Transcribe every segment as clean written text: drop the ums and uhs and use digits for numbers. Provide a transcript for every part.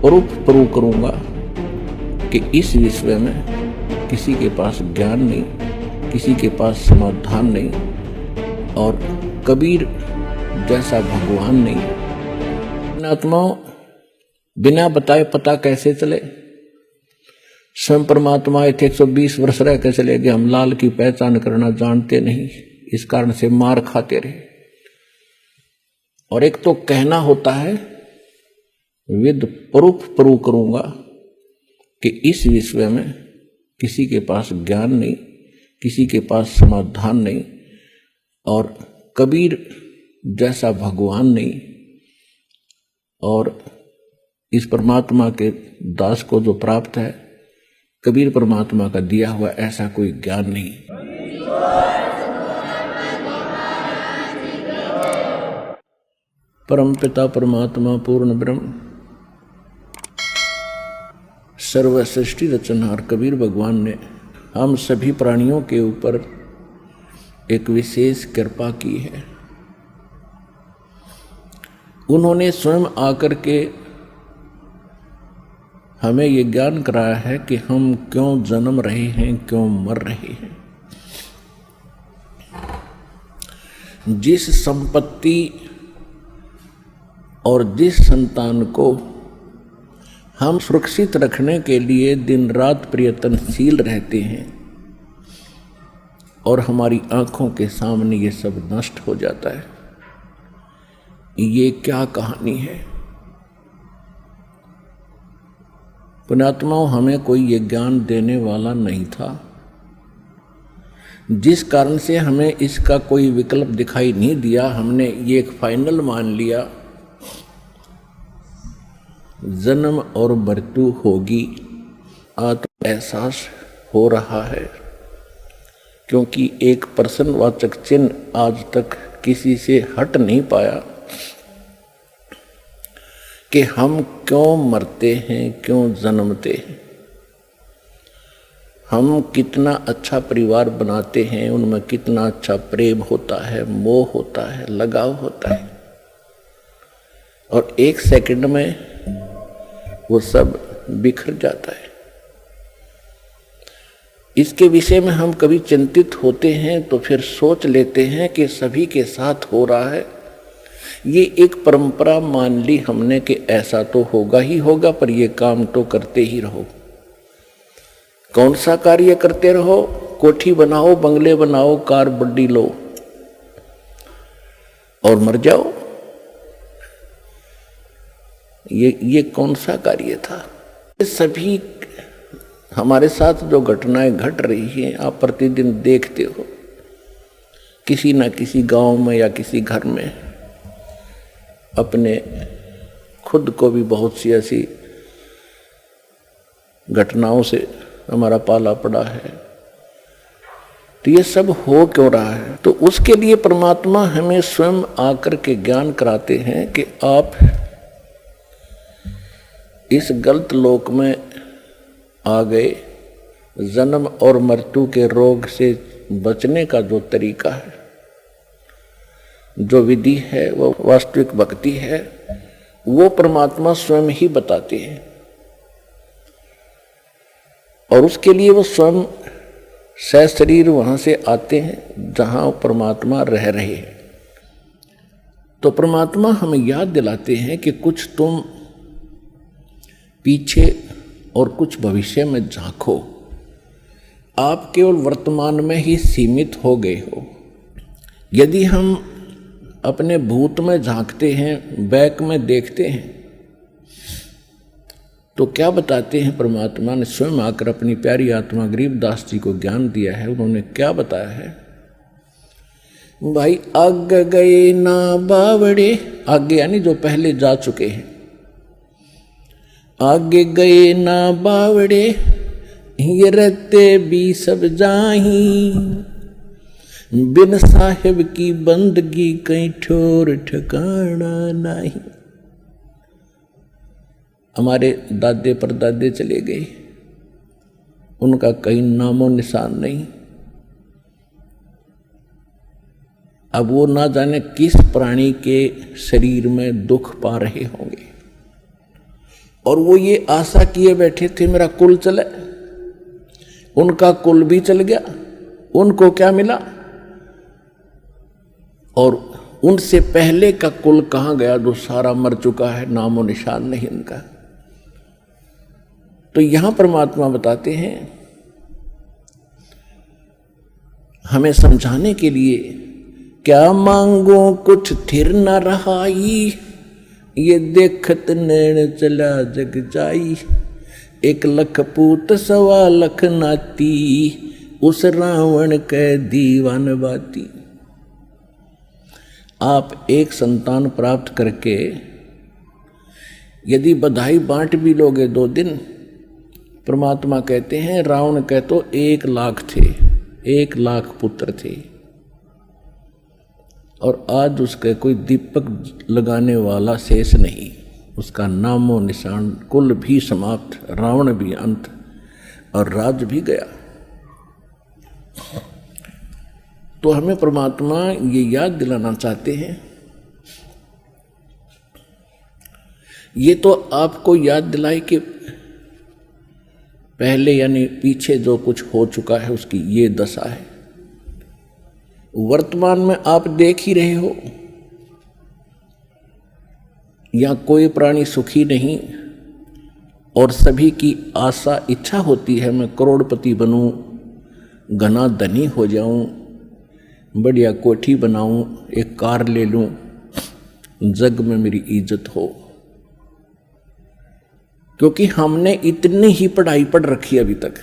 Proof करूंगा कि इस विश्व में किसी के पास ज्ञान नहीं, किसी के पास समाधान नहीं और कबीर जैसा भगवान नहीं। आत्माओं, बिना बताए पता कैसे चले? स्वयं परमात्मा 120 वर्ष रह के चले गए, हम लाल की पहचान करना जानते नहीं, इस कारण से मार खाते रहे। और एक तो कहना होता है विद प्रूफ करूंगा कि इस विश्व में किसी के पास ज्ञान नहीं, किसी के पास समाधान नहीं और कबीर जैसा भगवान नहीं। और इस परमात्मा के दास को जो प्राप्त है, कबीर परमात्मा का दिया हुआ ऐसा कोई ज्ञान नहीं। परम पिता परमात्मा पूर्ण ब्रह्म सर्व सृष्टि रचनहार कबीर भगवान ने हम सभी प्राणियों के ऊपर एक विशेष कृपा की है। उन्होंने स्वयं आकर के हमें ये ज्ञान कराया है कि हम क्यों जन्म रहे हैं, क्यों मर रहे हैं। जिस संपत्ति और जिस संतान को हम सुरक्षित रखने के लिए दिन रात प्रयत्नशील रहते हैं और हमारी आंखों के सामने ये सब नष्ट हो जाता है, ये क्या कहानी है? पुण्यात्माओं, हमें कोई ये ज्ञान देने वाला नहीं था, जिस कारण से हमें इसका कोई विकल्प दिखाई नहीं दिया। हमने ये एक फाइनल मान लिया, जन्म और मृत्यु होगी। आत्म एहसास हो रहा है, क्योंकि एक प्रश्नवाचक चिन्ह आज तक किसी से हट नहीं पाया कि हम क्यों मरते हैं, क्यों जन्मते हैं। हम कितना अच्छा परिवार बनाते हैं, उनमें कितना अच्छा प्रेम होता है, मोह होता है, लगाव होता है, और एक सेकंड में वो सब बिखर जाता है। इसके विषय में हम कभी चिंतित होते हैं तो फिर सोच लेते हैं कि सभी के साथ हो रहा है। ये एक परंपरा मान ली हमने कि ऐसा तो होगा ही होगा, पर ये काम तो करते ही रहो। कौन सा कार्य करते रहो? कोठी बनाओ, बंगले बनाओ, कार बड़ी लो और मर जाओ। ये कौन सा कार्य था? सभी हमारे साथ जो घटनाएं घट रही हैं, आप प्रतिदिन देखते हो, किसी न किसी गांव में या किसी घर में अपने खुद को भी बहुत सी ऐसी घटनाओं से हमारा पाला पड़ा है। तो ये सब हो क्यों रहा है? तो उसके लिए परमात्मा हमें स्वयं आकर के ज्ञान कराते हैं कि आप इस गलत लोक में आ गए। जन्म और मृत्यु के रोग से बचने का जो तरीका है, जो विधि है, वो वास्तविक भक्ति है, वो परमात्मा स्वयं ही बताते हैं। और उसके लिए वो स्वयं सशरीर वहां से आते हैं जहां परमात्मा रह रहे हैं। तो परमात्मा हमें याद दिलाते हैं कि कुछ तुम पीछे और कुछ भविष्य में झांको। आप केवल वर्तमान में ही सीमित हो गए हो। यदि हम अपने भूत में झांकते हैं, बैक में देखते हैं, तो क्या बताते हैं? परमात्मा ने स्वयं आकर अपनी प्यारी आत्मा गरीबदास जी को ज्ञान दिया है। उन्होंने क्या बताया है? भाई आगे गए ना बावड़े, आगे यानी जो पहले जा चुके हैं, आगे गए ना बावड़े, ये रहते भी सब जाही, बिन साहिब की बंदगी कहीं ठोर ठिकाना नहीं। हमारे दादे परदादे चले गए, उनका कहीं नामो निशान नहीं। अब वो ना जाने किस प्राणी के शरीर में दुख पा रहे होंगे, और वो ये आशा किए बैठे थे मेरा कुल चले। उनका कुल भी चल गया, उनको क्या मिला? और उनसे पहले का कुल कहां गया? जो सारा मर चुका है, नामो निशान नहीं उनका। तो यहां परमात्मा बताते हैं हमें समझाने के लिए, क्या मांगो कुछ थिर न रहाई, ये देखत नैन चला जग जाई। 1 लाख पूत 1.25 लाख नाती, उस रावण के दीवान बाती। आप एक संतान प्राप्त करके यदि बधाई बांट भी लोगे 2 दिन, परमात्मा कहते हैं रावण के तो 1 लाख थे, 1 लाख पुत्र थे, और आज उसके कोई दीपक लगाने वाला शेष नहीं, उसका नामो निशान, कुल भी समाप्त, रावण भी अंत और राज भी गया। तो हमें परमात्मा ये याद दिलाना चाहते हैं, ये तो आपको याद दिलाए कि पहले यानी पीछे जो कुछ हो चुका है उसकी ये दशा है। वर्तमान में आप देख ही रहे हो, यहाँ कोई प्राणी सुखी नहीं, और सभी की आशा इच्छा होती है मैं करोड़पति बनूं, घना धनी हो जाऊं, बढ़िया कोठी बनाऊं, एक कार ले लूं, जग में मेरी इज्जत हो। क्योंकि हमने इतनी ही पढ़ाई पढ़ रखी अभी तक।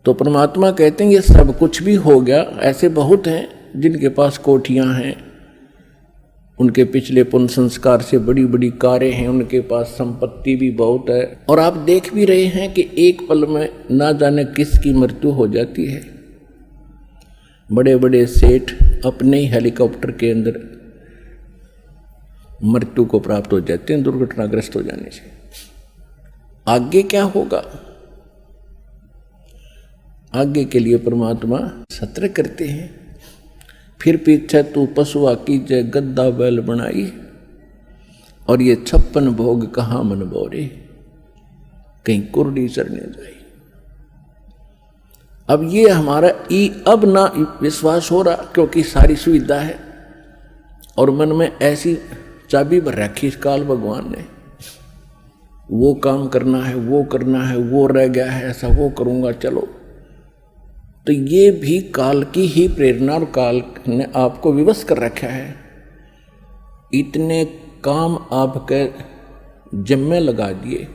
तो परमात्मा कहते हैं ये सब कुछ भी हो गया। ऐसे बहुत हैं जिनके पास कोठियां हैं, उनके पिछले पुण्य संस्कार से बड़ी बड़ी कारें हैं, उनके पास संपत्ति भी बहुत है, और आप देख भी रहे हैं कि एक पल में ना जाने किसकी मृत्यु हो जाती है। बड़े बड़े सेठ अपने ही हेलीकॉप्टर के अंदर मृत्यु को प्राप्त हो जाते हैं दुर्घटनाग्रस्त हो जाने से। आगे क्या होगा? आगे के लिए परमात्मा सत्र करते हैं, फिर पीछे तू पशुआ की जय गद्दा बैल बनाई, और ये 56 भोग कहाँ मन बोरे, कहीं कुर्डी चढ़ने जाए। अब ये हमारा अब ना विश्वास हो रहा, क्योंकि सारी सुविधा है और मन में ऐसी चाबी भर रखी इस काल भगवान ने, वो काम करना है, वो करना है, वो रह गया है, ऐसा वो करूंगा, चलो। तो ये भी काल की ही प्रेरणा, और काल ने आपको विवश कर रखा है। इतने काम आपके जिम्मे लगा दिए,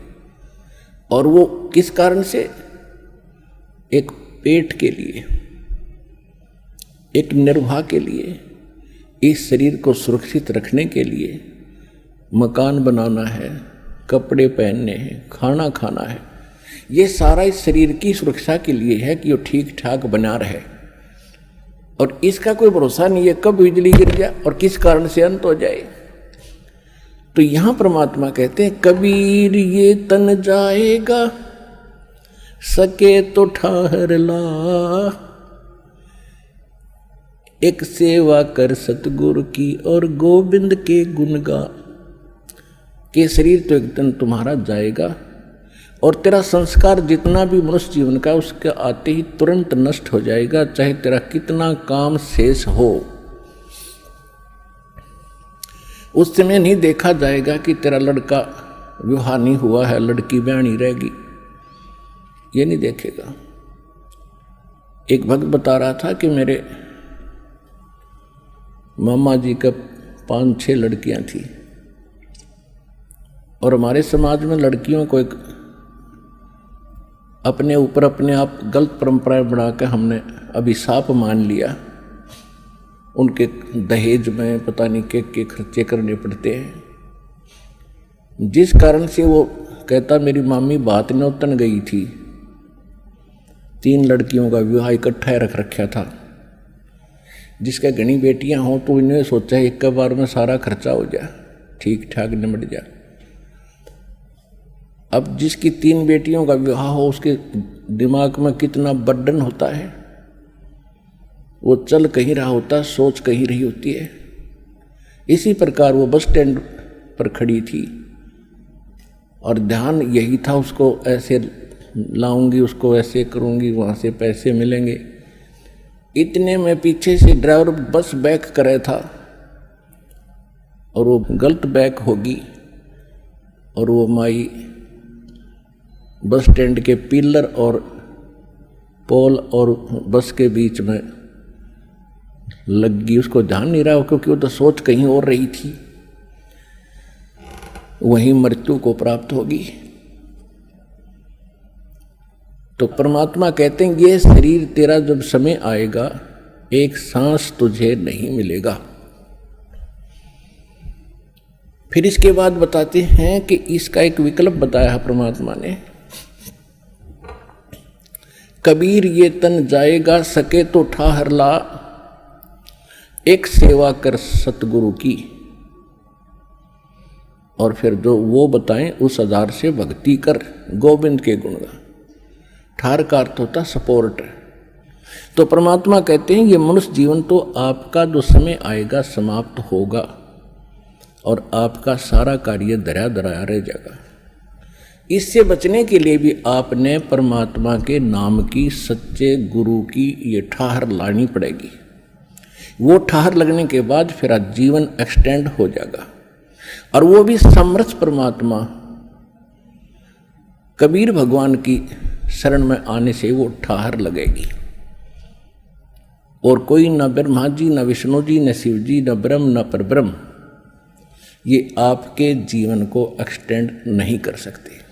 और वो किस कारण से? एक पेट के लिए, एक निर्वाह के लिए, इस शरीर को सुरक्षित रखने के लिए। मकान बनाना है, कपड़े पहनने हैं, खाना खाना है, ये सारा इस शरीर की सुरक्षा के लिए है कि वो ठीक ठाक बना रहे। और इसका कोई भरोसा नहीं है कब बिजली गिर जाए और किस कारण से अंत हो जाए। तो यहां परमात्मा कहते हैं, कबीर ये तन जाएगा, सके तो ठहर ला, एक सेवा कर सतगुरु की और गोविंद के गुण गा। के शरीर तो एक दिन तुम्हारा जाएगा, और तेरा संस्कार जितना भी मनुष्य जीवन का उसके आते ही तुरंत नष्ट हो जाएगा, चाहे तेरा कितना काम शेष हो। उस समय नहीं देखा जाएगा कि तेरा लड़का विवाह नहीं हुआ है, लड़की ब्याणी रहेगी, ये नहीं देखेगा। एक भक्त बता रहा था कि मेरे मामा जी का 5-6 लड़कियां थी, और हमारे समाज में लड़कियों को एक अपने ऊपर अपने आप गलत परंपराएं बनाकर हमने अभिशाप मान लिया। उनके दहेज में पता नहीं के खर्चे करने पड़ते हैं, जिस कारण से वो कहता मेरी मामी बात नौतन गई थी, 3 लड़कियों का विवाह इकट्ठा रख रखा था। जिसके घनी बेटियां हों तो इन्हें सोचा है एक बार में सारा खर्चा हो जाए, ठीक ठाक निपट जाए। अब जिसकी 3 बेटियों का विवाह हो उसके दिमाग में कितना बर्डन होता है, वो चल कहीं रहा होता, सोच कहीं रही होती है। इसी प्रकार वो बस स्टैंड पर खड़ी थी, और ध्यान यही था, उसको ऐसे लाऊंगी, उसको ऐसे करूंगी, वहाँ से पैसे मिलेंगे। इतने में पीछे से ड्राइवर बस बैक करे था और वो गलत बैक होगी और वो माई बस स्टैंड के पिलर और पोल और बस के बीच में लग गई। उसको ध्यान नहीं रहा क्योंकि वो तो सोच कहीं और रही थी। वहीं मृत्यु को प्राप्त होगी। तो परमात्मा कहते हैं ये शरीर तेरा जब समय आएगा, एक सांस तुझे नहीं मिलेगा। फिर इसके बाद बताते हैं कि इसका एक विकल्प बताया है परमात्मा ने। कबीर ये तन जाएगा, सके तो ठाहर ला, एक सेवा कर सतगुरु की। और फिर जो वो बताएं उस आधार से भक्ति कर, गोविंद के गुण गा। ठार का अर्थ होता सपोर्ट। तो परमात्मा कहते हैं ये मनुष्य जीवन तो आपका जो समय आएगा समाप्त होगा और आपका सारा कार्य धरा धराया रह जाएगा। इससे बचने के लिए भी आपने परमात्मा के नाम की, सच्चे गुरु की ये ठाहर लानी पड़ेगी। वो ठाहर लगने के बाद फिर जीवन एक्सटेंड हो जाएगा और वो भी समर्थ परमात्मा कबीर भगवान की शरण में आने से वो ठाहर लगेगी। और कोई न ब्रह्मा जी, न विष्णु जी, न शिव जी, न ब्रह्म, न परब्रह्म ये आपके जीवन को एक्सटेंड नहीं कर सकते।